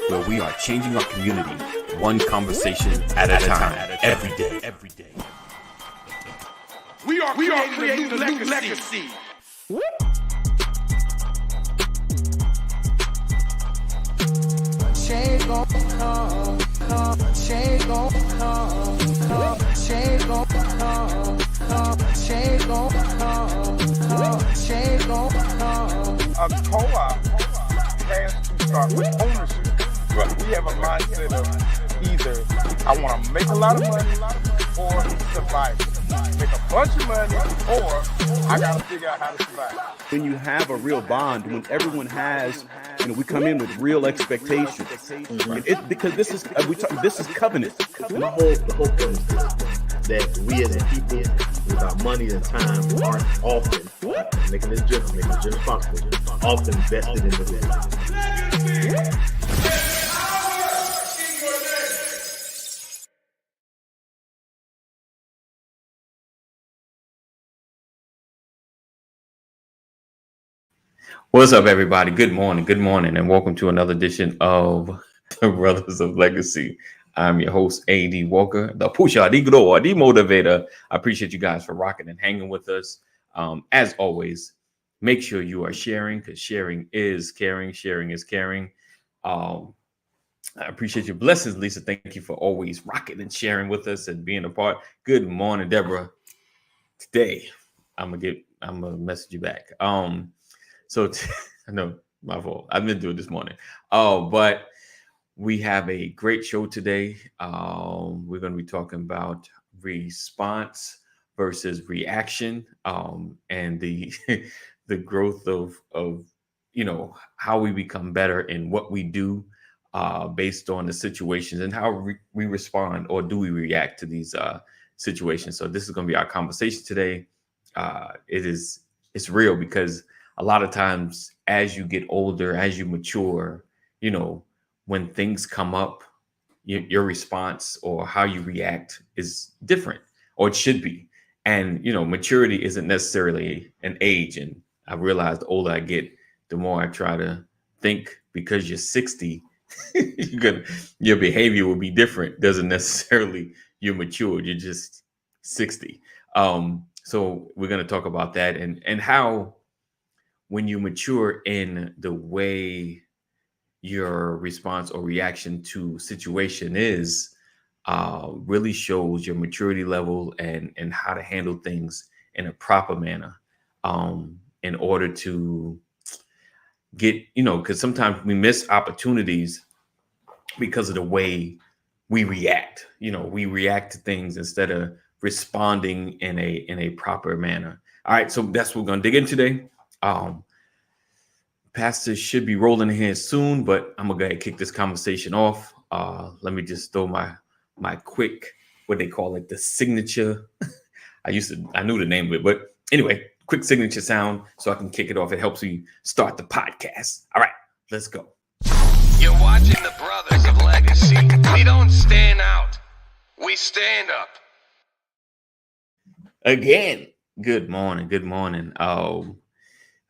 where we are changing our community one conversation at a time, every day. We are creating a new legacy. Change gon' come, change gon' come, change gon' come, change gon' come, change gon' come. A co-op has to start with ownership. Right. We have a mindset of either I want to make a lot of money or survive. Make a bunch of money or I got to figure out how to survive. When you have a real bond, when everyone has, we come in with real expectations. Because this is covenant. The whole point is that we as a people, with our money and time, aren't often making this journey possible, often vested in the legacy. What's up, everybody? Good morning, and welcome to another edition of the Brothers of Legacy. I'm your host, A.D. Walker, the pusher, the grower, the motivator. I appreciate you guys for rocking and hanging with us. As always, make sure you are sharing, because sharing is caring. Sharing is caring. I appreciate your blessings, Lisa. Thank you for always rocking and sharing with us and being a part. Good morning, Deborah. Today, I'm gonna message you back. So I know my fault. I've been doing this morning. But we have a great show today. We're going to be talking about response versus reaction, and the the growth of how we become better in what we do based on the situations and how we respond, or do we react to these situations. So this is going to be our conversation today. It's real, because a lot of times as you get older, as you mature, when things come up, your response or how you react is different, or it should be. And, maturity isn't necessarily an age. And I realize the older I get, the more I try to think, because you're 60, your behavior will be different. Doesn't necessarily you're matured, you're just 60. So we're going to talk about that and how, when you mature in the way your response or reaction to situation is, really shows your maturity level and how to handle things in a proper manner, in order to get, because sometimes we miss opportunities because of the way we react. We react to things instead of responding in a proper manner. All right, so that's what we're going to dig in today. Pastor should be rolling in here soon, but I'm gonna go ahead and kick this conversation off. Let me just throw my quick, what they call it, the signature. I knew the name of it, but anyway, quick signature sound so I can kick it off. It helps me start the podcast. All right, let's go. You're watching the Brothers of Legacy. We don't stand out, we stand up. Again, good morning.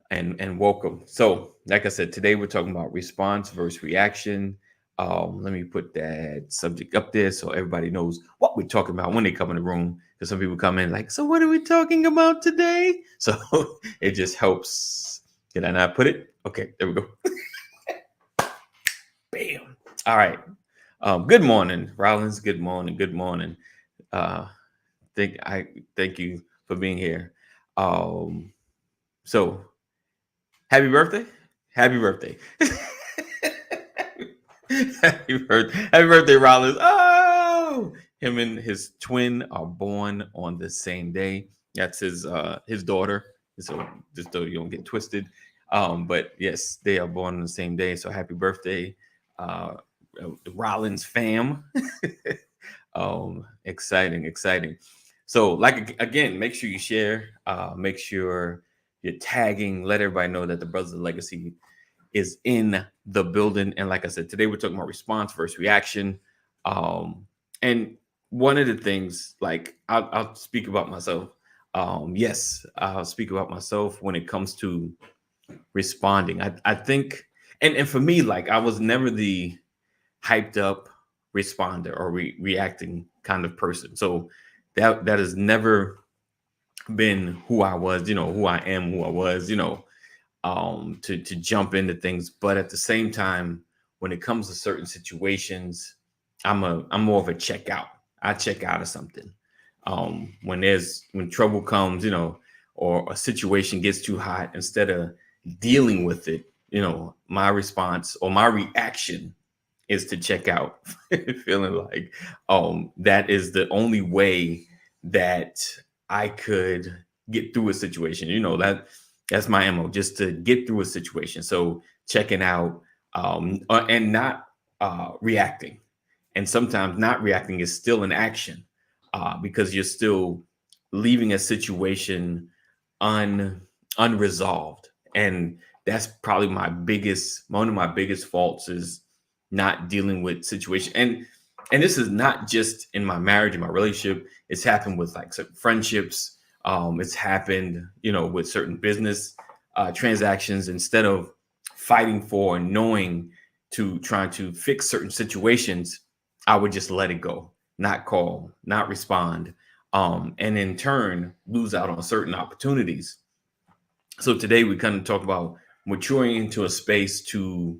And welcome. So, like I said, today we're talking about response versus reaction. Let me put that subject up there so everybody knows what we're talking about when they come in the room. Because some people come in like, so what are we talking about today? So it just helps. Did I not put it? Okay, there we go. Bam. All right. Good morning, Rollins. Good morning. Thank you for being here. So happy birthday. Happy birthday, Rollins. Oh, him and his twin are born on the same day. That's his daughter. So just so you don't get twisted. But yes, they are born on the same day. So happy birthday, the Rollins fam. Exciting. So again, make sure you share, make sure you're tagging, let everybody know that the Brothers of Legacy is in the building. And like I said, today we're talking about response versus reaction. And one of the things, like I'll speak about myself. Yes, I'll speak about myself when it comes to responding. I think, and for me, like I was never the hyped up responder or reacting kind of person. So that has never been who I was, who I am, who I was, to jump into things. But at the same time, when it comes to certain situations, I'm more of a check out. I check out of something. When trouble comes, or a situation gets too hot, instead of dealing with it, my response or my reaction is to check out, feeling like that is the only way that I could get through a situation. That's my MO, just to get through a situation. So checking out and not reacting. And sometimes not reacting is still an action because you're still leaving a situation unresolved. And that's probably one of my biggest faults is not dealing with situation. And this is not just in my marriage and my relationship. It's happened with like certain friendships. It's happened, with certain business transactions. Instead of fighting for and knowing to trying to fix certain situations, I would just let it go, not call, not respond, and in turn lose out on certain opportunities. So today we kind of talk about maturing into a space to,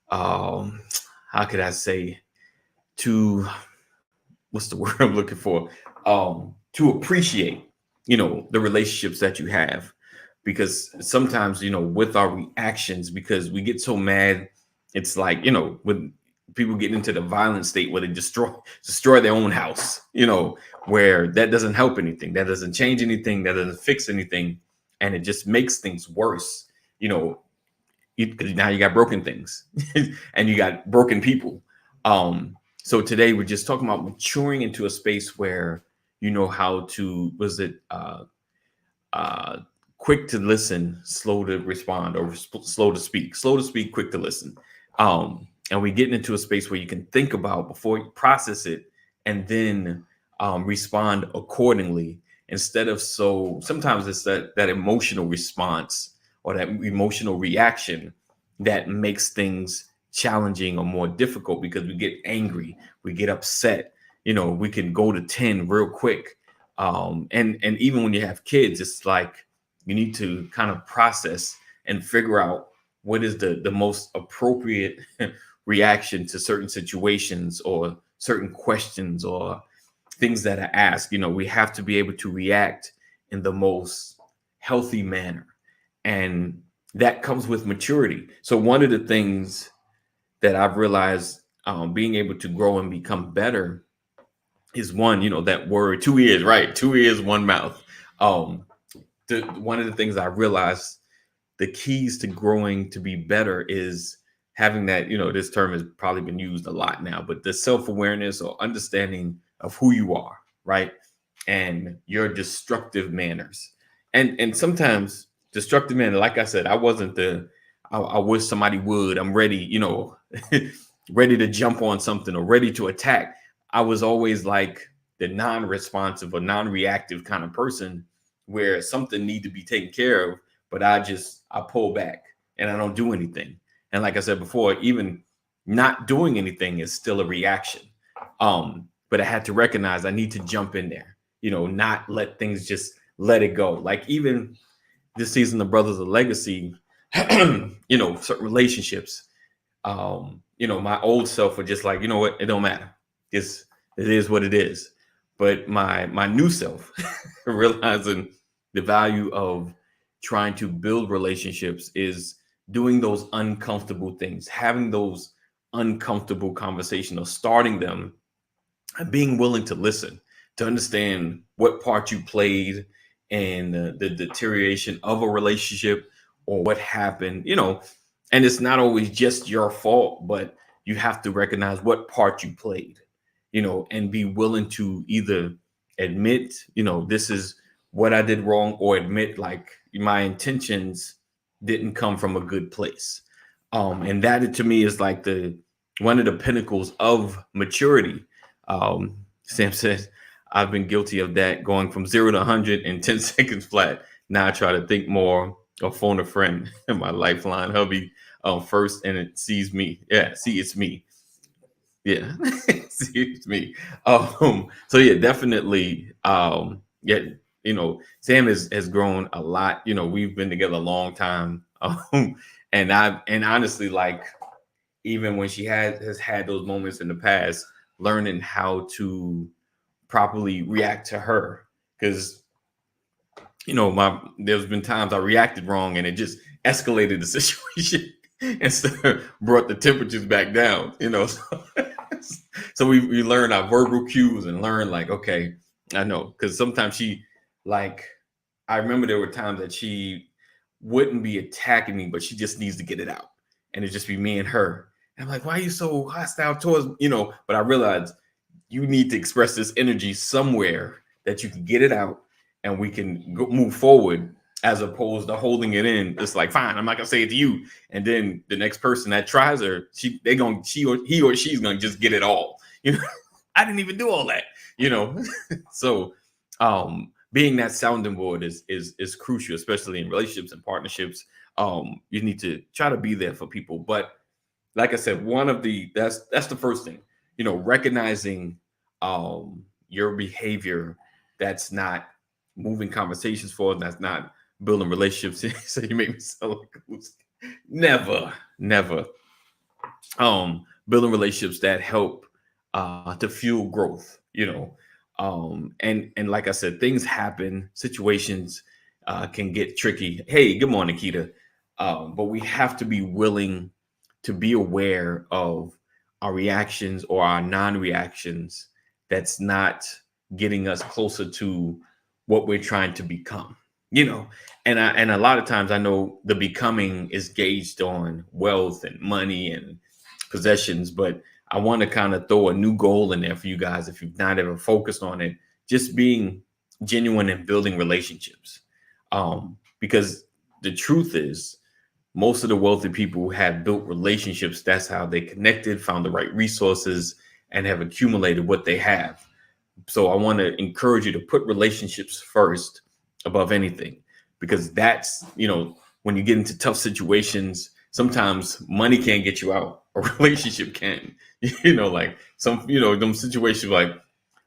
how could I say, to, what's the word I'm looking for? To appreciate, the relationships that you have, because sometimes, with our reactions, because we get so mad, it's like, when people get into the violent state where they destroy their own house, where that doesn't help anything, that doesn't change anything, that doesn't fix anything. And it just makes things worse, because now you got broken things and you got broken people. So today we're just talking about maturing into a space where you know how to, quick to listen, slow to respond, or slow to speak, quick to listen. And we get into a space where you can think about before you process it and then respond accordingly. Instead of sometimes it's that emotional response or that emotional reaction that makes things challenging or more difficult, because we get angry, we get upset, we can go to 10 real quick. And even when you have kids, it's like you need to kind of process and figure out what is the most appropriate reaction to certain situations or certain questions or things that are asked. We have to be able to react in the most healthy manner. And that comes with maturity. So one of the things that I've realized being able to grow and become better is one, that word, 2 ears, right? 2 ears, 1 mouth. One of the things I realized, the keys to growing to be better is having that, this term has probably been used a lot now, but the self-awareness or understanding of who you are, right? And your destructive manners. And sometimes destructive manner, like I said, I wasn't I wish somebody would, I'm ready, ready to jump on something or ready to attack. I was always like the non-responsive or non-reactive kind of person where something need to be taken care of, but I pull back and I don't do anything. And like I said before, even not doing anything is still a reaction. But I had to recognize I need to jump in there, not let things just let it go. Like even this season of Brothers of Legacy, certain relationships, my old self was just like, you know what, it don't matter. It is what it is. But my new self, realizing the value of trying to build relationships, is doing those uncomfortable things, having those uncomfortable conversations, or starting them, and being willing to listen, to understand what part you played in the deterioration of a relationship or what happened, and it's not always just your fault, but you have to recognize what part you played, and be willing to either admit, this is what I did wrong, or admit like my intentions didn't come from a good place. And that to me is like one of the pinnacles of maturity. Sam says, I've been guilty of that, going from 0 to 100 in 10 seconds flat. Now I try to think more or phone a friend and my lifeline hubby first, and it sees me. Yeah, see, it's me. Yeah. Excuse me. So yeah, definitely. Yeah, Sam has grown a lot. We've been together a long time. And honestly, like, even when she has had those moments in the past, learning how to properly react to her. Because there's been times I reacted wrong and it just escalated the situation instead of brought the temperatures back down. So we learn our verbal cues and learn, like, okay, I know, because sometimes I remember there were times that she wouldn't be attacking me, but she just needs to get it out, and it'd just be me and her. And I'm like, why are you so hostile towards, but I realized you need to express this energy somewhere that you can get it out and we can move forward, as opposed to holding it in. It's like, fine, I'm not gonna say it to you, and then the next person that tries her, he or she's gonna just get it all. I didn't even do all that. So being that sounding board is crucial, especially in relationships and partnerships. You need to try to be there for people. But like I said, that's the first thing. Recognizing your behavior that's not moving conversations forward, that's not building relationships. So you make me sound like a loser. Never. Building relationships that help to fuel growth. And like I said, things happen, situations can get tricky. Hey, good morning, Keita. But we have to be willing to be aware of our reactions or our non-reactions that's not getting us closer to what we're trying to become. And a lot of times I know the becoming is gauged on wealth and money and possessions, but I want to kind of throw a new goal in there for you guys, if you've not ever focused on it, just being genuine and building relationships. Because the truth is, most of the wealthy people have built relationships. That's how they connected, found the right resources, and have accumulated what they have. So I want to encourage you to put relationships first above anything, because that's, when you get into tough situations, sometimes money can't get you out. A relationship can, like them situations like,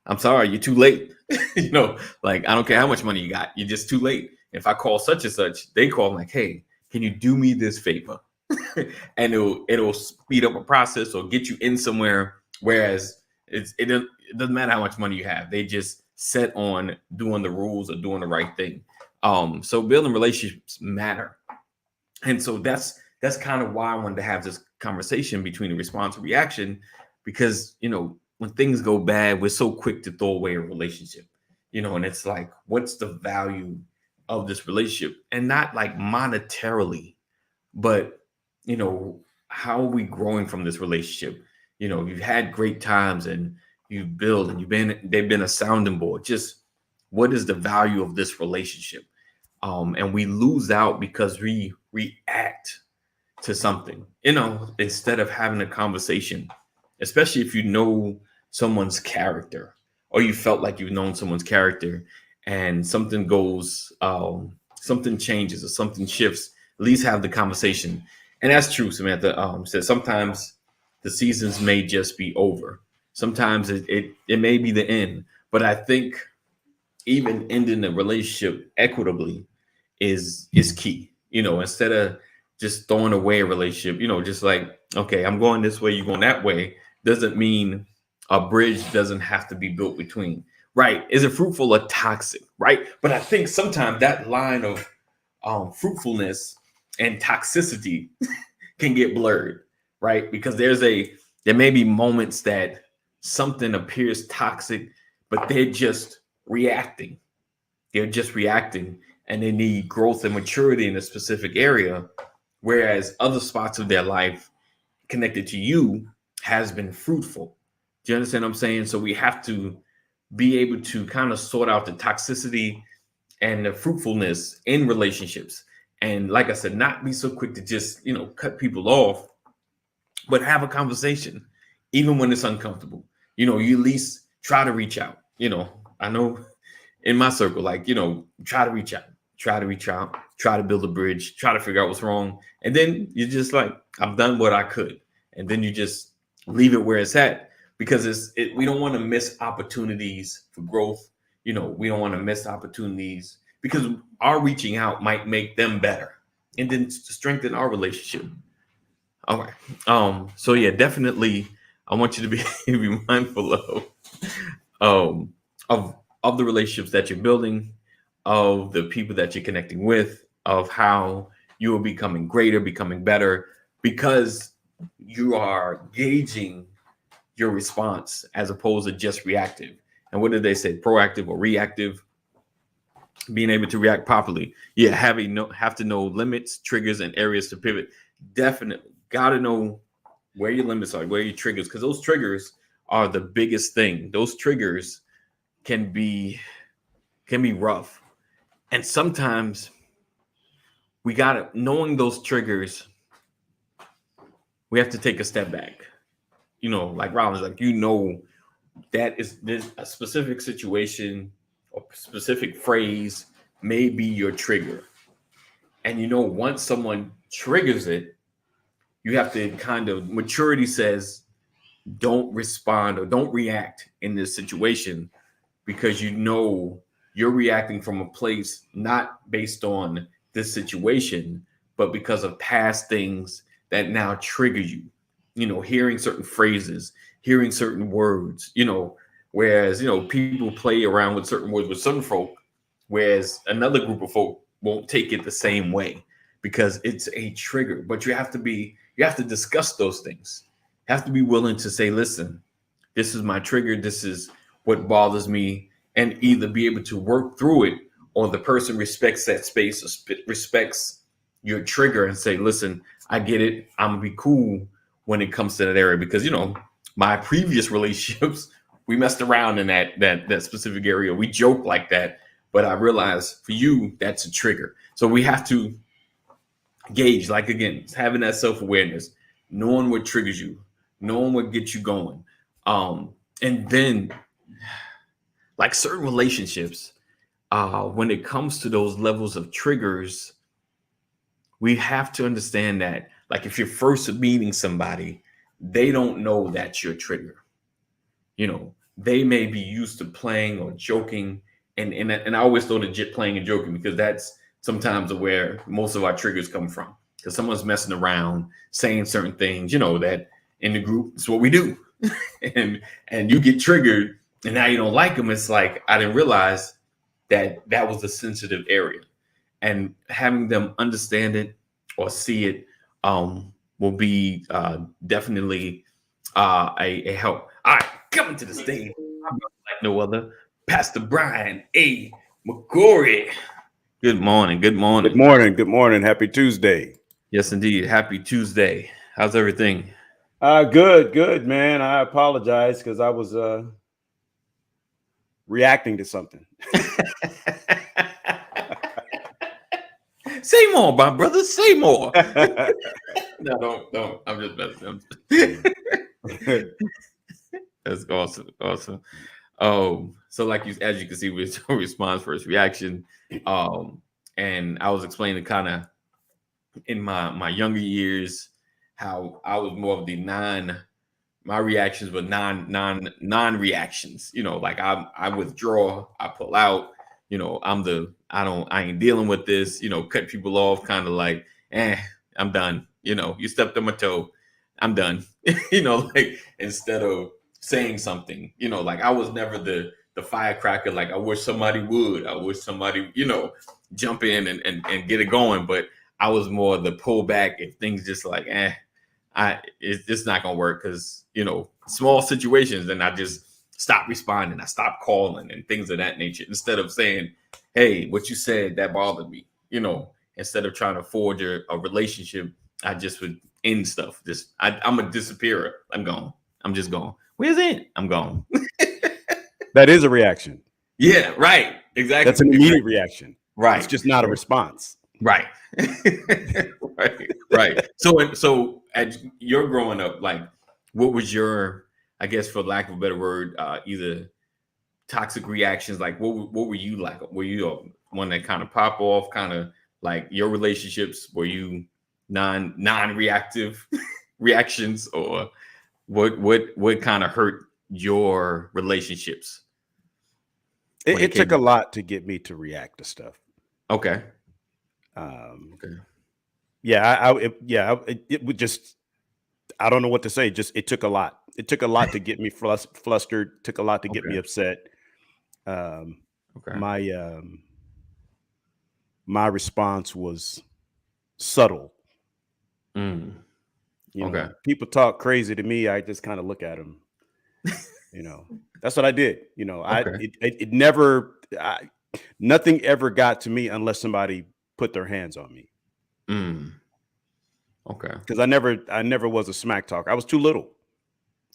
I'm sorry, you're too late. Like, I don't care how much money you got, you're just too late. If I call such and such, they call like, hey, can you do me this favor? And it'll speed up a process or get you in somewhere. Whereas it doesn't matter how much money you have. They just set on doing the rules or doing the right thing. So building relationships matter. And so that's kind of why I wanted to have this conversation between the response and reaction, because, when things go bad, we're so quick to throw away a relationship, and it's like, what's the value of this relationship? And not like monetarily, but, how are we growing from this relationship? You've had great times and you've built and they've been a sounding board. Just what is the value of this relationship? And we lose out because we react to something, instead of having a conversation, especially if you know someone's character, or you felt like you've known someone's character, and something goes, something changes or something shifts. At least have the conversation. And that's true. Samantha said sometimes the seasons may just be over. Sometimes it may be the end. But I think even ending the relationship equitably is key. Instead of just throwing away a relationship, just like, okay, I'm going this way, you're going that way, doesn't mean a bridge doesn't have to be built between. Right? Is it fruitful or toxic? Right? But I think sometimes that line of fruitfulness and toxicity can get blurred, right? Because there may be moments that something appears toxic, but they're just reacting. And they need growth and maturity in a specific area, whereas other spots of their life connected to you has been fruitful. Do you understand what I'm saying? So we have to be able to kind of sort out the toxicity and the fruitfulness in relationships. And like I said, not be so quick to just, cut people off, but have a conversation, even when it's uncomfortable. You at least try to reach out. I know in my circle, like, try to reach out, try to build a bridge, try to figure out what's wrong. And then you're just like, I've done what I could. And then you just leave it where it's at. because we don't want to miss opportunities for growth. You know, we don't want to miss opportunities because our reaching out might make them better and then to strengthen our relationship. All right. So yeah, definitely I want you to be mindful of the relationships that you're building, of the people that you're connecting with, of how you are becoming greater, becoming better, because you are gauging your response as opposed to just reactive. And what did they say? Proactive or reactive? Being able to react properly. Yeah, have to know limits, triggers, and areas to pivot. Definitely got to know where your limits are, where your triggers, because those triggers are the biggest thing. Those triggers can be rough. And sometimes knowing those triggers, we have to take a step back. You know, like Rollins, like, you know, there's a specific situation or specific phrase may be your trigger. And, you know, once someone triggers it, you have to maturity says, don't respond or don't react in this situation, because you know you're reacting from a place not based on this situation, but because of past things that now trigger you. You know, hearing certain phrases, hearing certain words, you know, whereas, you know, people play around with certain words with certain folk, whereas another group of folk won't take it the same way because it's a trigger. But you have to discuss those things. You have to be willing to say, listen, this is my trigger. This is what bothers me, and either be able to work through it, or the person respects that space or respects your trigger and say, listen, I get it. I'm gonna be cool when it comes to that area, because, you know, my previous relationships, we messed around in that specific area. We joke like that, but I realize for you, that's a trigger. So we have to gauge, like, again, having that self-awareness, knowing what triggers you, knowing what gets you going. And then, like, certain relationships, when it comes to those levels of triggers, we have to understand that, like, if you're first meeting somebody, they don't know that's your trigger. You know, they may be used to playing or joking. And I always throw the playing and joking, because that's sometimes where most of our triggers come from. Because someone's messing around, saying certain things, you know, that in the group, it's what we do. and you get triggered, and now you don't like them. It's like, I didn't realize that was a sensitive area. And having them understand it or see it will be definitely a help. All right, coming to the stage, I'm like no other, Pastor Brian A. McCrory. Good morning. Good morning. Good morning. Good morning. Happy Tuesday. Yes, indeed. Happy Tuesday. How's everything? Good, man. I apologize because I was reacting to something. Say more, my brother. Say more. No, don't. I'm just messing. That's awesome. Awesome. So like as you can see, with response first reaction. And I was explaining kind of in my younger years how I was more of the my reactions were non-reactions. You know, like I withdraw, I pull out, you know, I ain't dealing with this, you know, cut people off, kind of like, I'm done. You know, you stepped on my toe, I'm done. You know, like, instead of saying something, you know, like, I was never the firecracker. Like, I wish somebody would, you know, jump in and get it going. But I was more the pullback if things just like, it's not gonna work, because, you know, small situations, and I just stop responding, I stop calling and things of that nature, instead of saying, hey, what you said, that bothered me. You know, instead of trying to forge a relationship, I just would end stuff. I'm a disappearer. I'm gone. I'm just gone. Where's it? I'm gone. That is a reaction. Yeah, right. Exactly. That's an immediate reaction. Right. It's just not a response. Right. Right. So as you're growing up, like, what was your, I guess, for lack of a better word, either toxic reactions? Like, what were you like? Were you one that kind of pop off, kind of like your relationships? Were you non-reactive reactions, or what kind of hurt your relationships? It took a lot to get me to react to stuff. Okay. Okay. Yeah, it would just, I don't know what to say. Just, it took a lot. It took a lot to get me flustered. Took a lot to get me upset. My response was subtle. You know, people talk crazy to me. I just kind of look at them. You know, that's what I did. You know, it never, nothing ever got to me unless somebody put their hands on me. Okay. Because I never was a smack talker. I was too little.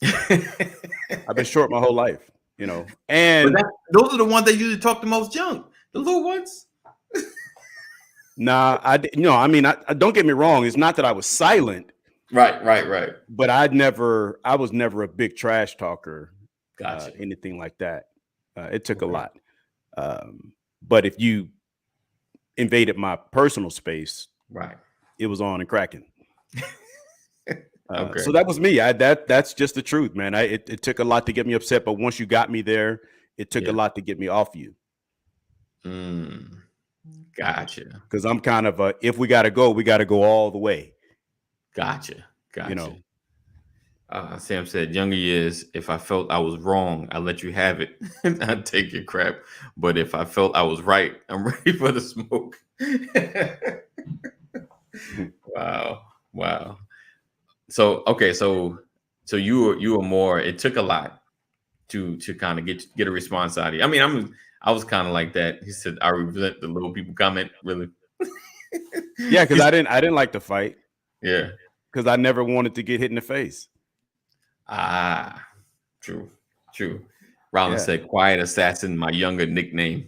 I've been short my whole life, you know. And those are the ones that usually talk the most junk. The little ones. Nah, I don't get me wrong. It's not that I was silent. Right. But I was never a big trash talker. Gotcha. Anything like that. It took a lot. But if you invaded my personal space, right, it was on and cracking. So that was me. That's just the truth, man. It took a lot to get me upset, but once you got me there, it took a lot to get me off you. Gotcha. Because I'm kind of if we got to go all the way. Gotcha. You know. Sam said, younger years, if I felt I was wrong, I let you have it. I'd take your crap. But if I felt I was right, I'm ready for the smoke. Wow. So you were more, it took a lot to kind of get a response out of you. I mean, I was kind of like that. He said, I resent the little people comment, really. Yeah, because I didn't like to fight. Yeah. Because I never wanted to get hit in the face. True. Rollins said, quiet assassin, my younger nickname.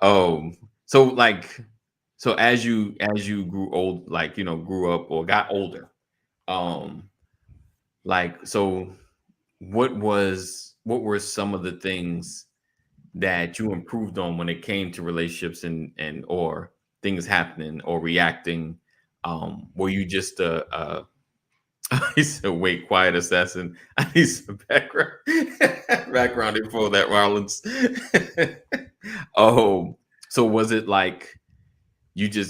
So as you grew old, like, you know, grew up or got older, so what were some of the things that you improved on when it came to relationships and or things happening or reacting? Were you just he said, wait, quiet assassin. I need some background info that Rollins. So was it like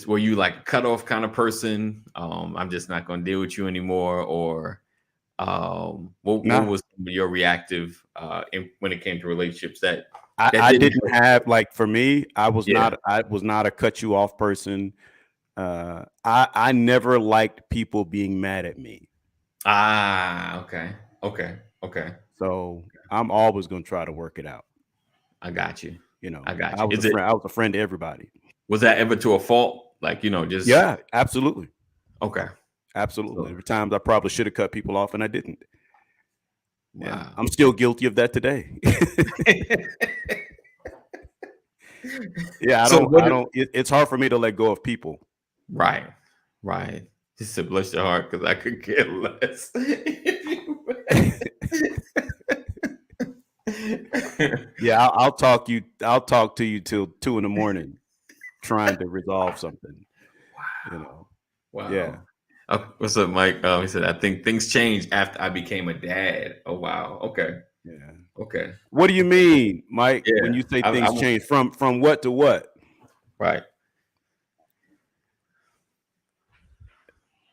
were you like a cutoff kind of person? I'm just not going to deal with you anymore, or what was your reactive when it came to relationships that I didn't have, like, for me, I was not a cut you off person. I never liked people being mad at me. Okay. So I'm always going to try to work it out. I got you. You know, I got you. I was a friend to everybody. Was that ever to a fault? Like, you know, just. Yeah, absolutely. Okay. Absolutely. Every time I probably should have cut people off and I didn't. Wow. Yeah, I'm still guilty of that today. Yeah, it's hard for me to let go of people. Right. Just to bless your heart, because I could care less. Yeah, I'll talk to you till 2 a.m. trying to resolve something. Wow. You know. Wow. Yeah. What's up, Mike? He said, I think things changed after I became a dad. Oh, wow. Okay. Yeah. Okay. What do you mean, Mike, when you say things change? From what to what? Right.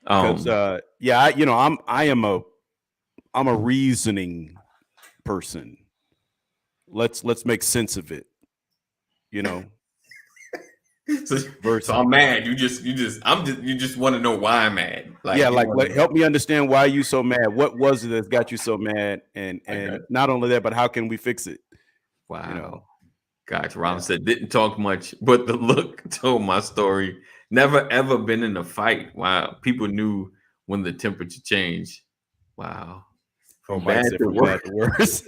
Because I'm a reasoning person. Let's make sense of it. You know. So I'm mad. You just want to know why I'm mad. Like help me understand why you so mad. What was it that got you so mad? And not only that, but how can we fix it? Wow. You know. Gotcha. Ron said, didn't talk much, but the look told my story. Never ever been in a fight. Wow. People knew when the temperature changed. Wow. From bad to worse.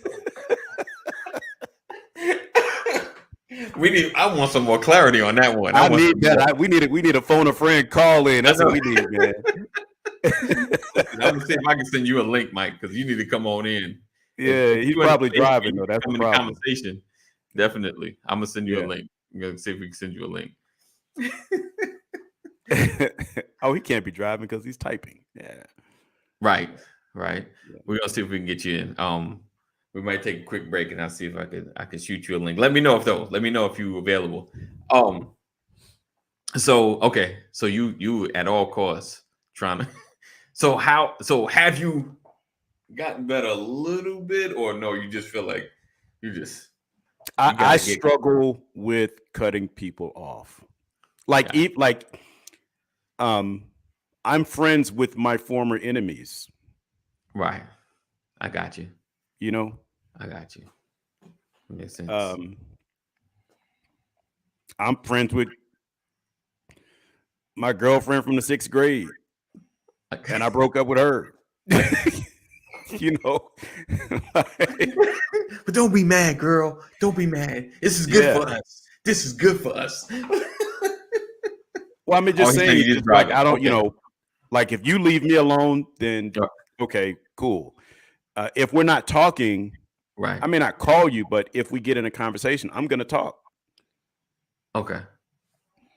I want some more clarity on that one. I need that. We need a phone a friend call in. That's what we need, man. I'm gonna see if I can send you a link, Mike, because you need to come on in. Yeah, he's probably driving though. That's the problem. Conversation. Definitely. I'm gonna send you a link. I'm gonna see if we can send you a link. Oh, he can't be driving because he's typing. Yeah. Right. Yeah. We're gonna see if we can get you in. We might take a quick break and I'll see if I could shoot you a link. Let me know if you're available. So you at all costs trying to so have you gotten better a little bit, or no, you just feel like I struggle with cutting people off. I'm friends with my former enemies. Right. I got you. You know? I got you. Makes sense. I'm friends with my girlfriend from the 6th grade. And I broke up with her. You know? But don't be mad, girl. Don't be mad. This is good for us. This is good for us. Well, I mean, just saying, like, I don't, like if you leave me alone, then okay, cool. If we're not talking, right? I may not call you, but if we get in a conversation, I'm gonna talk. Okay.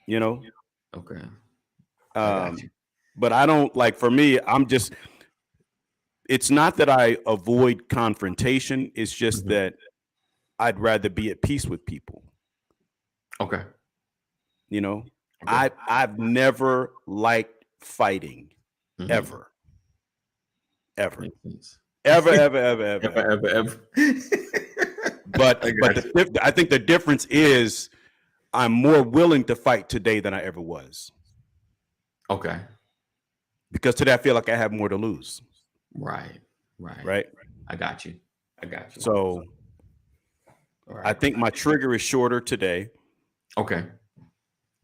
You know? Okay. But I don't like, for me, it's not that I avoid confrontation. It's just that I'd rather be at peace with people. Okay. You know, okay. I've never liked fighting ever. But I think the difference is I'm more willing to fight today than I ever was. Okay. Because today I feel like I have more to lose. Right. I got you. So right. I think my trigger is shorter today. Okay.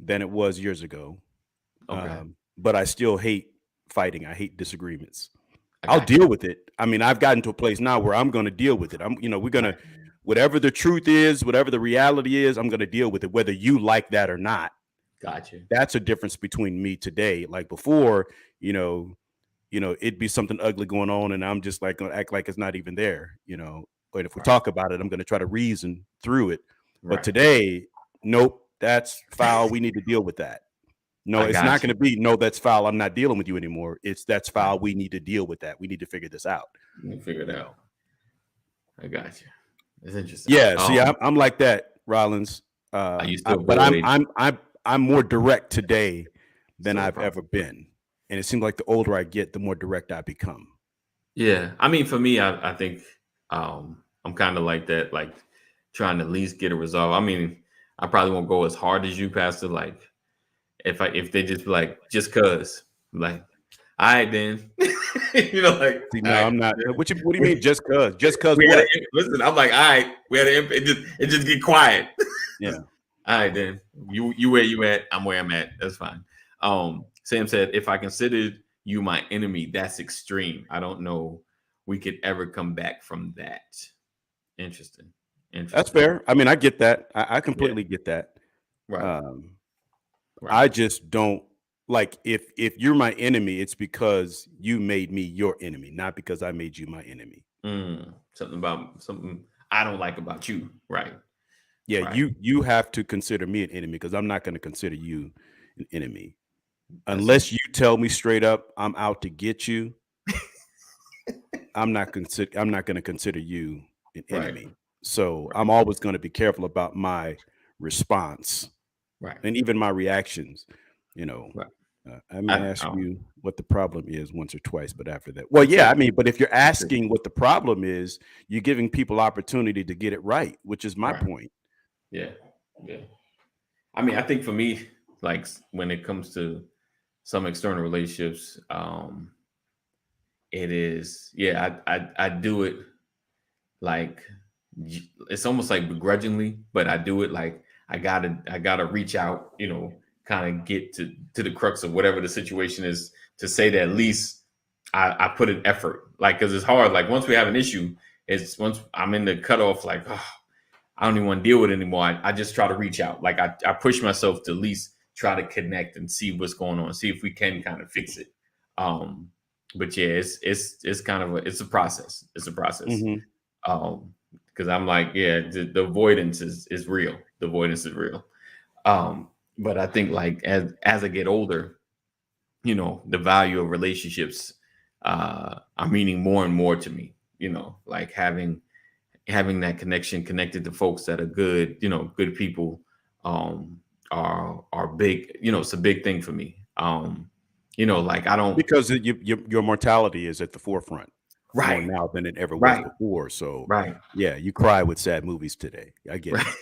Than it was years ago. Okay. But I still hate fighting. I hate disagreements. I'll deal with it. I mean, I've gotten to a place now where I'm going to deal with it. We're going to, whatever the truth is, whatever the reality is, I'm going to deal with it, whether you like that or not. Gotcha. That's a difference between me today. Like before, it'd be something ugly going on and I'm just like going to act like it's not even there, But if we talk about it, I'm going to try to reason through it. Right. But today, nope, that's foul. We need to deal with that. No, it's not going to be, no, that's foul. I'm not dealing with you anymore. That's foul. We need to deal with that. We need to figure this out. Figure it out. I got you. It's interesting. Yeah. See, I'm like that, Rollins. But I'm more direct today than I've ever been. And it seems like the older I get, the more direct I become. Yeah. I mean, for me, I think I'm kind of like that, like trying to at least get a resolve. I mean, I probably won't go as hard as you, Pastor. Like, if they just be like, just cause, like, all right, then, like. See, no, I'm not. What do you mean, just cause? Just cause what? Listen, I'm like, all right, we had it just get quiet. Yeah. All right, then, you where you at? I'm where I'm at. That's fine. Sam said, if I considered you my enemy, that's extreme. I don't know we could ever come back from that. Interesting. That's fair. I mean, I get that. I completely get that. Right. I just don't like if you're my enemy, it's because you made me your enemy, not because I made you my enemy. Something I don't like about you. Right. Yeah. Right. You have to consider me an enemy because I'm not going to consider you an enemy unless you tell me straight up I'm out to get you. I'm not going to consider you an enemy. Right. So I'm always going to be careful about my response, right, and even my reactions. Right. I may ask you what the problem is once or twice, but after that, well, yeah, I mean, but if you're asking what the problem is, you're giving people opportunity to get it right, which is my point. Yeah. I mean, I think for me, like when it comes to some external relationships, it is, I do it like. It's almost like begrudgingly, but I do it like I gotta reach out, kind of get to the crux of whatever the situation is to say that at least I put an effort, like, because it's hard. Like once we have an issue, once I'm in the cutoff, like, oh, I don't even want to deal with it anymore. I just try to reach out. Like I push myself to at least try to connect and see what's going on, see if we can kind of fix it. But yeah, it's kind of a process. It's a process. Mm-hmm. Because I'm like, the avoidance is real. The avoidance is real. But I think like as I get older, you know, the value of relationships are meaning more and more to me, you know, like having that connection, connected to folks that are good, you know, good people, are big, you know, it's a big thing for me. You know, like I don't, because your mortality is at the forefront more right now than it ever was Right. before. So right yeah, you cry with sad movies today. I get right. it.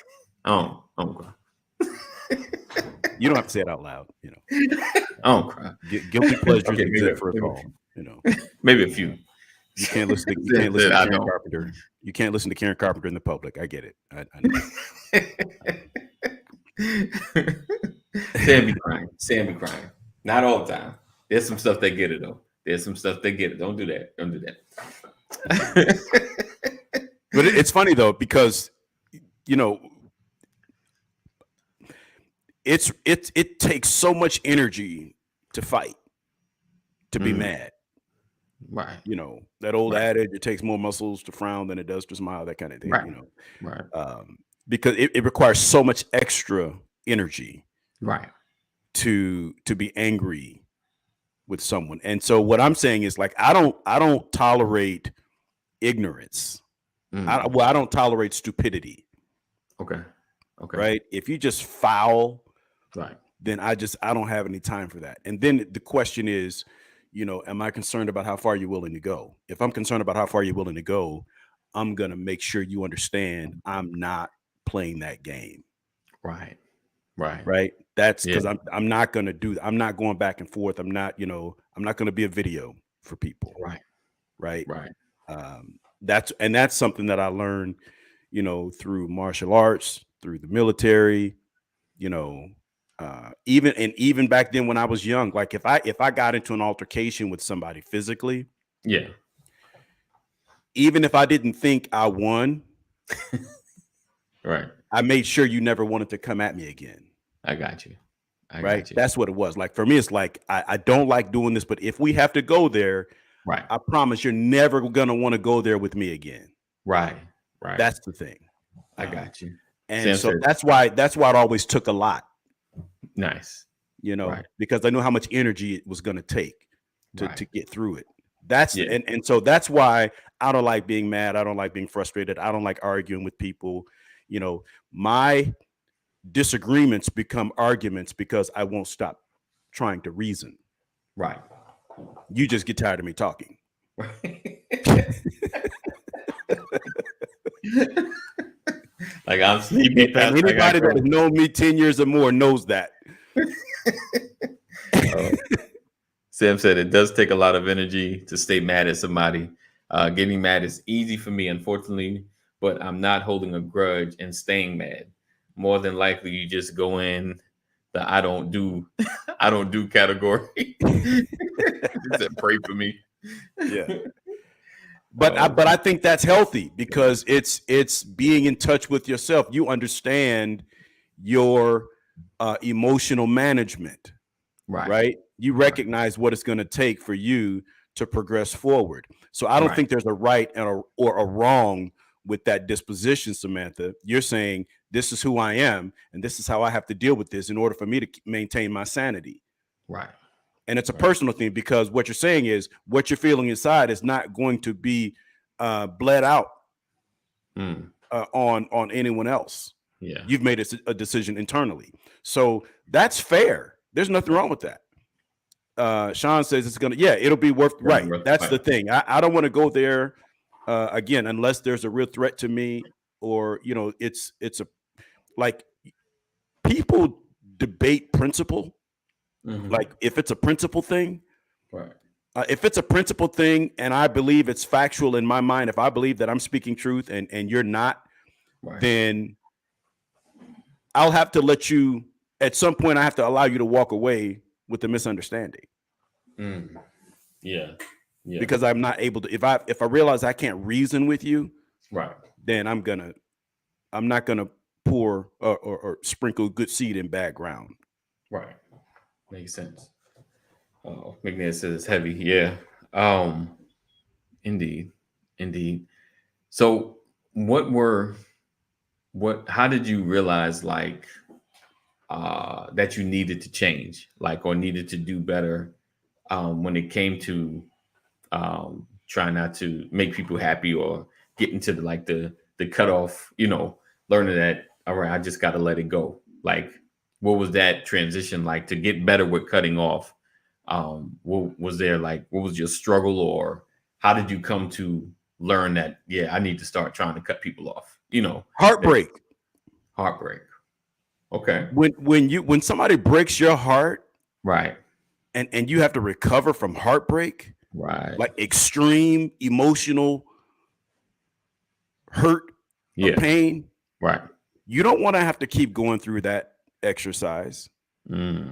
Oh, I don't cry. You don't have to say it out loud. You know, I don't cry. Guilty pleasures Okay, exist for us all. You know, Maybe a few. you can't listen to I Karen know. Carpenter. You can't listen to Karen Carpenter in the public. I get it. I know. Sam be crying. Sam be crying. Not all the time. There's some stuff they get it though. There's some stuff they get it. Don't do that. Don't do that. But it's funny though, because you know, it takes so much energy to fight, to be mad. Right. You know, that old Right. adage, it takes more muscles to frown than it does to smile, that kind of thing, Right. you know. Right. Because it requires so much extra energy Right. to be angry with someone. And so what I'm saying is, like, I don't tolerate ignorance. I don't tolerate stupidity. Okay. Okay. Right? If you just foul, Right. then I don't have any time for that. And then the question is, you know, am I concerned about how far you're willing to go? If I'm concerned about how far you're willing to go, I'm going to make sure you understand I'm not playing that game. Right. Right. Right. That's because Yeah. I'm not going to do, I'm not going back and forth. I'm not, you know, I'm not going to be a video for people. Right. Right. Right. That's something that I learned, you know, through martial arts, through the military, you know, even back then when I was young, like if I got into an altercation with somebody physically, Yeah. even if I didn't think I won, Right. I made sure you never wanted to come at me again. I got you. I Right. got you. That's what it was. Like for me, it's like I don't like doing this, but if we have to go there, Right. I promise you're never gonna want to go there with me again. Right. Right. That's the thing. I got you. And Sam so said- that's why it always took a lot, Nice. you know, Right. because I knew how much energy it was going to take to Right. get through it. That's Yeah. and so that's why I don't like being mad. I don't like being frustrated. I don't like arguing with people. You know, my disagreements become arguments because I won't stop trying to reason. Right. You just get tired of me talking. Like I'm sleepy. And anybody that has known me 10 years or more knows that. Sam said it does take a lot of energy to stay mad at somebody. Getting mad is easy for me, unfortunately, but I'm not holding a grudge and staying mad. More than likely, you just go in the I don't do category. He said, pray for me. Yeah. But I think that's healthy because it's being in touch with yourself. You understand your emotional management, right? You recognize what it's going to take for you to progress forward. So I don't think there's a right or a wrong with that disposition, Samantha. You're saying this is who I am, and this is how I have to deal with this in order for me to maintain my sanity. Right. And it's a personal thing because what you're saying is what you're feeling inside is not going to be bled out on anyone else. Yeah. You've made a decision internally. So that's fair. There's nothing wrong with that. Sean says it's it'll be worth right. That's the thing. I don't want to go there again unless there's a real threat to me, or you know, it's a like people debate principle. Like if it's a principle thing, right. If it's a principle thing and I believe it's factual in my mind, if I believe that I'm speaking truth and you're not, then I'll have to let you, at some point I have to allow you to walk away with the misunderstanding. Yeah. Because I'm not able to, if I realize I can't reason with you, right, then I'm not gonna pour or sprinkle good seed in bad ground. Right. Makes sense. McNair says it's heavy. Yeah. Indeed. So how did you realize like that you needed to change, like, or needed to do better when it came to trying not to make people happy or getting to the cutoff, learning that, all right, I just got to let it go. Like, what was that transition like to get better with cutting off? What was your struggle, or how did you come to learn that, yeah, I need to start trying to cut people off? Heartbreak. Okay. When somebody breaks your heart, right, and you have to recover from heartbreak, right, like extreme emotional hurt, or pain, right, you don't want to have to keep going through that exercise.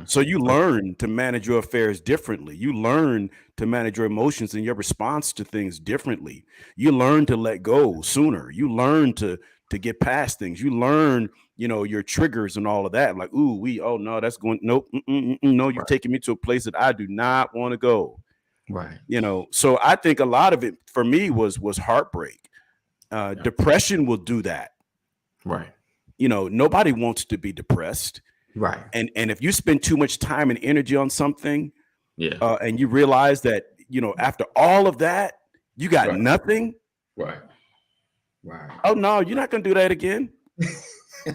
So you learn to manage your affairs differently. You learn to manage your emotions and your response to things differently. You learn to let go sooner. You learn to get past things. You learn, your triggers and all of that. Like, oh no, that's going, nope, no, you're taking me to a place that I do not want to go. Right. So I think a lot of it for me was heartbreak. Depression will do that. Right. Nobody wants to be depressed. Right. And if you spend too much time and energy on something, and you realize that, after all of that, you got nothing. Right. Right. Oh no, you're not going to do that again.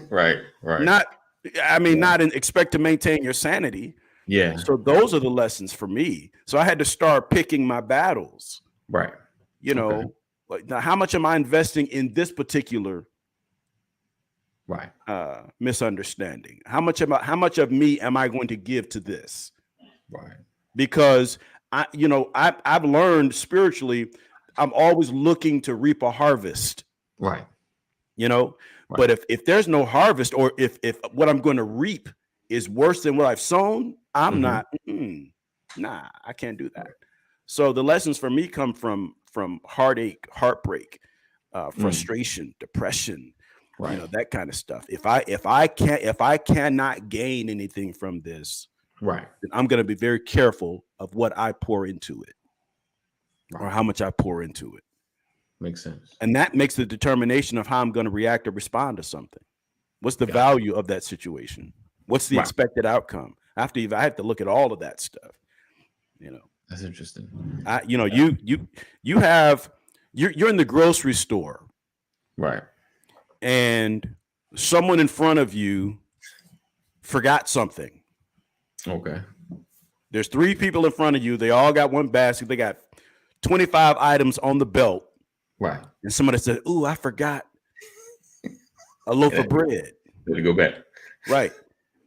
Right. Right. Not expect to maintain your sanity. Yeah. So those are the lessons for me. So I had to start picking my battles. Right. Like, now how much am I investing in this particular misunderstanding? How much of me am I going to give to this? Right. Because I've learned spiritually, I'm always looking to reap a harvest. Right. But if there's no harvest, or if what I'm going to reap is worse than what I've sown, I'm not. Nah, I can't do that. So the lessons for me come from heartache, heartbreak, frustration, depression. Right. That kind of stuff. If I cannot gain anything from this, right, then I'm going to be very careful of what I pour into it, or how much I pour into it. Makes sense. And that makes the determination of how I'm going to react or respond to something. What's the value of that situation? What's the expected outcome? I have to look at all of that stuff. That's interesting. You're in the grocery store, right? And someone in front of you forgot something. Okay. There's 3 people in front of you. They all got one basket. They got 25 items on the belt. Right. And somebody said, "Ooh, I forgot a loaf of bread." Better go back. Right.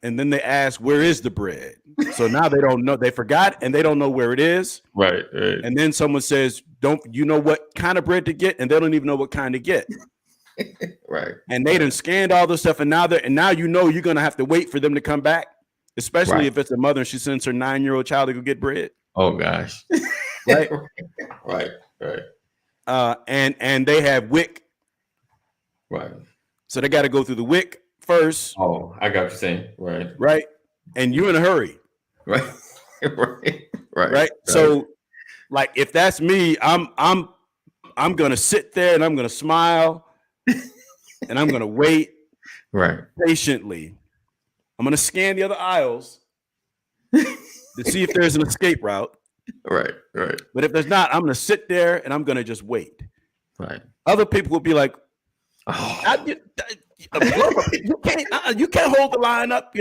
And then they ask, "Where is the bread?" So now they don't know. They forgot and they don't know where it is. Right. And then someone says, "Don't you know what kind of bread to get?" And they don't even know what kind to get. Right. And they done scanned all this stuff, and now you're gonna have to wait for them to come back, especially if it's a mother and she sends her 9-year-old child to go get bread. Oh gosh. Right. Right. And they have WIC. Right. So they got to go through the WIC first. Oh, I got what you're saying. Right. Right. And you're in a hurry. Right. Right. So, like, if that's me, I'm gonna sit there and I'm gonna smile and I'm gonna wait patiently. I'm gonna scan the other aisles to see if there's an escape route. Right. But if there's not, I'm gonna sit there and I'm gonna just wait. Right. Other people will be like, you can't hold the line up,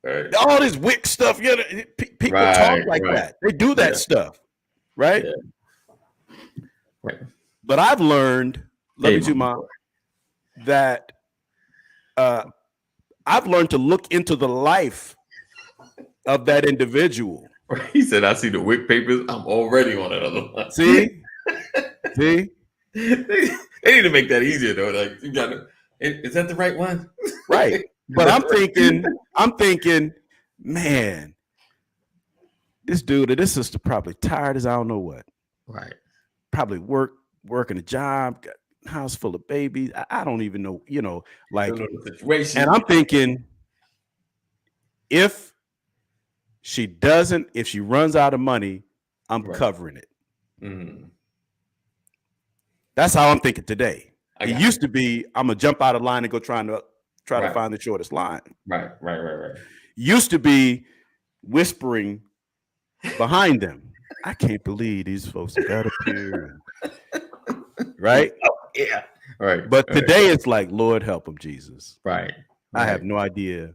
Right. All this WIC stuff, people talk like that. They do that stuff, right? Yeah. Right. But I've learned, that I've learned to look into the life of that individual. He said, "I see the WIC papers. I'm already on another one." See? They need to make that easier though. Like, you got to. Is that the right one? Right. But I'm thinking, man, this dude or this sister probably tired as I don't know what. Right. Probably working a job, got a house full of babies. I don't even know, like the situation. And I'm thinking, if she runs out of money, I'm covering it. Mm-hmm. That's how I'm thinking today. It used to be, I'm gonna jump out of line and go try to find the shortest line. Right. Used to be whispering behind them. I can't believe these folks got up here. Right? Oh, yeah. Right. But today it's like, Lord help them, Jesus. Right. I have no idea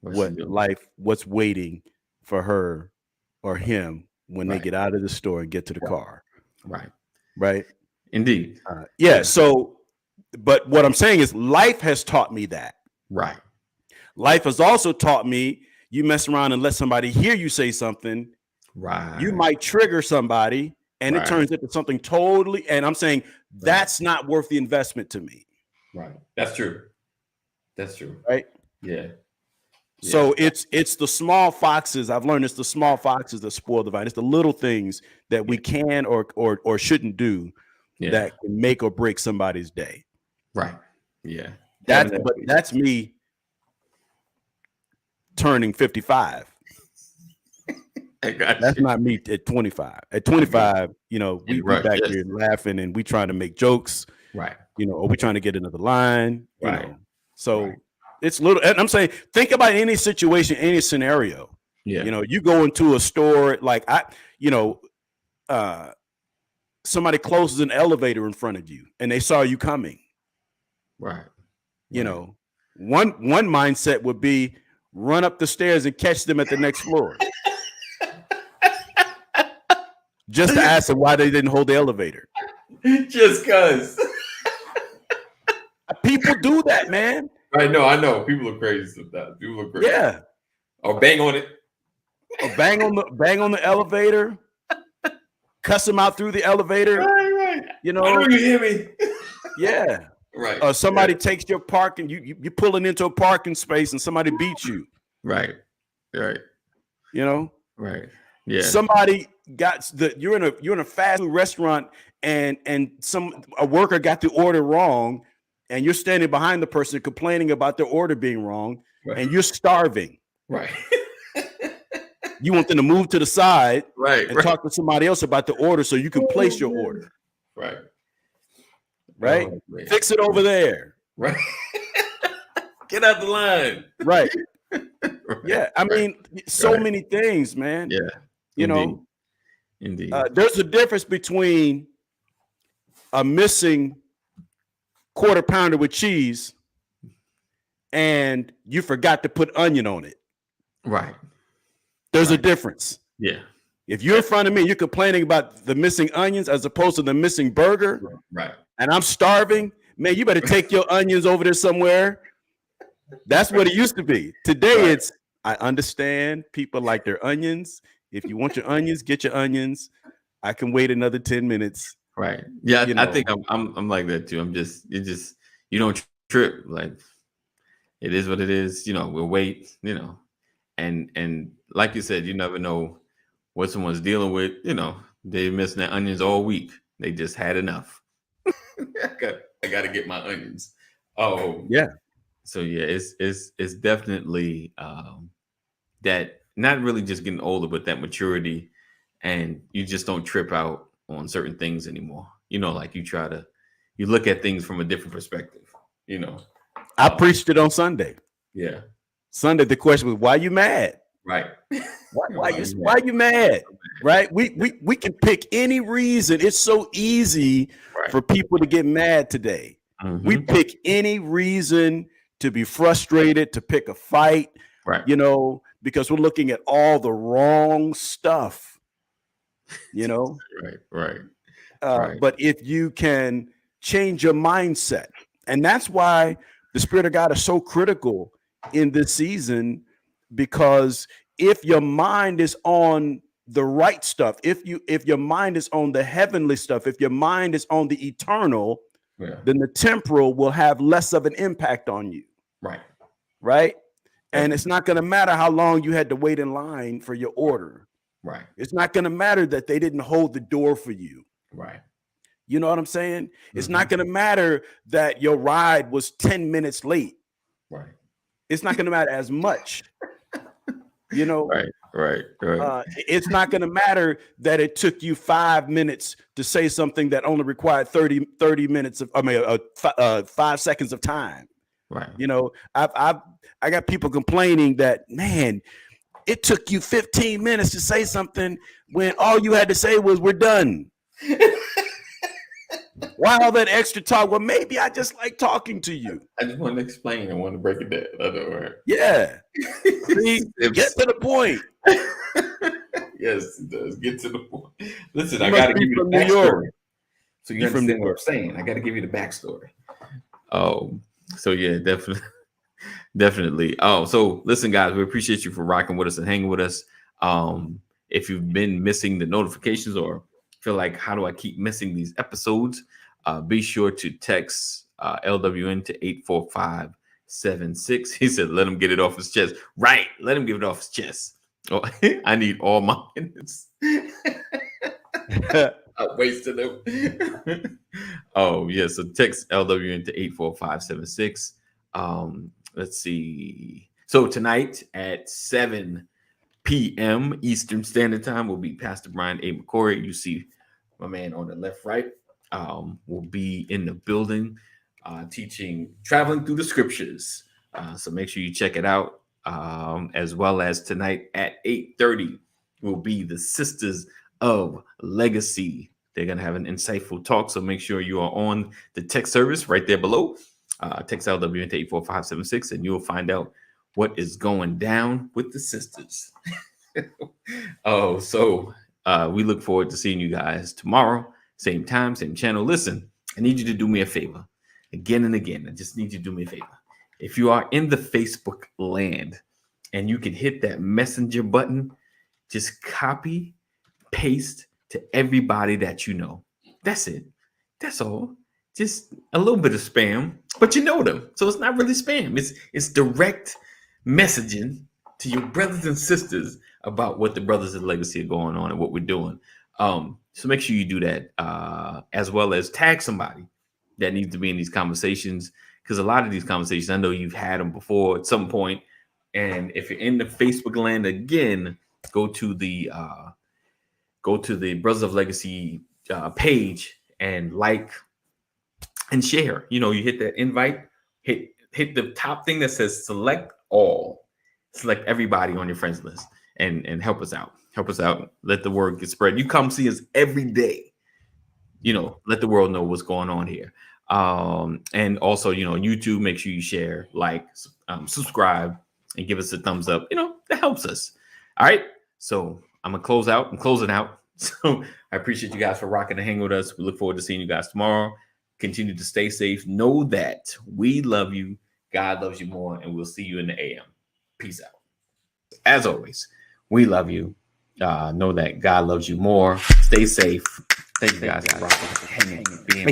what's waiting for her or him when they get out of the store and get to the car. Right. Right. Indeed. Yeah. So, but what I'm saying is life has taught me that. Right. Life has also taught me you mess around and let somebody hear you say something. Right. You might trigger somebody and it turns into something totally. And I'm saying that's not worth the investment to me. Right. That's true. That's true. Right. Yeah. So it's the small foxes. I've learned it's the small foxes that spoil the vine. It's the little things that we can or shouldn't do that can make or break somebody's day. Right. Yeah. That's me turning 55. That's not me at 25. At 25, we back here laughing and we trying to make jokes. Right. Or we trying to get another line. Right. So it's little, and I'm saying, think about any situation, any scenario. Yeah. You go into a store, like somebody closes an elevator in front of you and they saw you coming. Right. One mindset would be run up the stairs and catch them at the next floor. Just to ask them why they didn't hold the elevator. Just cause. People do that, man. I know. People are crazy sometimes. People are crazy. Yeah. Or bang on it. Or bang on the elevator. Cuss them out through the elevator. Right. I know you hear me. Yeah. Right. Or somebody takes your parking. You pulling into a parking space and somebody beats you. Right. Right. Right. Yeah. Somebody you're in a fast food restaurant and a worker got the order wrong and you're standing behind the person complaining about their order being wrong and you're starving. Right. You want them to move to the side and right. talk to somebody else about the order so you can place your order. Right. Right. Fix it over there. Right. Get out the line. Right. Yeah. I mean, so many things, man. Yeah. Indeed. There's a difference between a missing quarter pounder with cheese and you forgot to put onion on it. Right. There's a difference. Yeah. If you're in front of me, you're complaining about the missing onions as opposed to the missing burger. Right. And I'm starving, man, you better take your onions over there somewhere. That's what it used to be. Today it's, I understand people like their onions. If you want your onions, get your onions. I can wait another 10 minutes. Right. Yeah, I think I'm like that too. You don't trip. Like it is what it is. We'll wait, and like you said, you never know what someone's dealing with. They're missing their onions all week. They just had enough. I got to get my onions. Oh yeah. So yeah, it's definitely that not really just getting older, but that maturity, and you just don't trip out on certain things anymore. Like you look at things from a different perspective. I preached it on Sunday. Yeah. Sunday, the question was, why you mad? Right. Why you mad? Right. We can pick any reason. It's so easy for people to get mad today. Mm-hmm. We pick any reason to be frustrated, to pick a fight, because we're looking at all the wrong stuff, Right. But if you can change your mindset, and that's why the Spirit of God is so critical in this season, because if your mind is on the right stuff, if your mind is on the heavenly stuff, if your mind is on the eternal, then the temporal will have less of an impact on you. Right. And it's not going to matter how long you had to wait in line for your order. Right. It's not going to matter that they didn't hold the door for you. Right. You know what I'm saying? Mm-hmm. It's not going to matter that your ride was 10 minutes late. Right. It's not going to matter as much. Right. It's not going to matter that it took you 5 minutes to say something that only required 30 minutes of, 5 seconds of time. Right. I got people complaining that, man, it took you 15 minutes to say something when all you had to say was, we're done. Why all that extra talk? Well, maybe I just like talking to you. I just want to explain. I want to break it down. Other word. Yeah. See, get to the point. Yes, it does. Get to the point. Listen, I got to give you the backstory. So you understand what I'm saying. I got to give you the backstory. Oh, so yeah, definitely. Oh, so listen, guys, we appreciate you for rocking with us and hanging with us. If you've been missing the notifications or feel like, how do I keep missing these episodes? Be sure to text LWN to 84576. He said, let him get it off his chest. Right. Let him get it off his chest. Oh, I need all my minutes. I wasted them. Oh, yeah. So text LWN to 84576. Let's see. So tonight at 7 p.m. Eastern Standard Time will be Pastor Brian A. McCory. You see my man on the left, right, will be in the building teaching, traveling through the scriptures. So make sure you check it out. As well as tonight at 8:30 will be the Sisters of Legacy. They're going to have an insightful talk. So make sure you are on the text service right there below. Text LWN to 84576 and you'll find out what is going down with the sisters. So we look forward to seeing you guys tomorrow. Same time, same channel. Listen, I need you to do me a favor again and again. I just need you to do me a favor. If you are in the Facebook land and you can hit that messenger button, just copy, paste to everybody that you know. That's it. That's all. Just a little bit of spam, but you know them. So it's not really spam. It's direct messaging to your brothers and sisters about what the Brothers of Legacy are going on and what we're doing. So make sure you do that, as well as tag somebody that needs to be in these conversations. Because a lot of these conversations, I know you've had them before at some point. And if you're in the Facebook land again, go to the Brothers of Legacy page and like and share. You know, you hit that invite, hit the top thing that says select all, select everybody on your friends list, and help us out. Help us out. Let the word get spread. You come see us every day. You know, let the world know what's going on here. And also, you know, YouTube, make sure you share, like, subscribe, and give us a thumbs up. You know, that helps us. All right. So I'm gonna close out. I'm closing out. So I appreciate you guys for rocking and hanging with us. We look forward to seeing you guys tomorrow. Continue to stay safe. Know that we love you. God loves you more, and we'll see you in the AM. Peace out. As always, we love you. Know that God loves you more. Stay safe. Thank you guys for rocking and hanging, being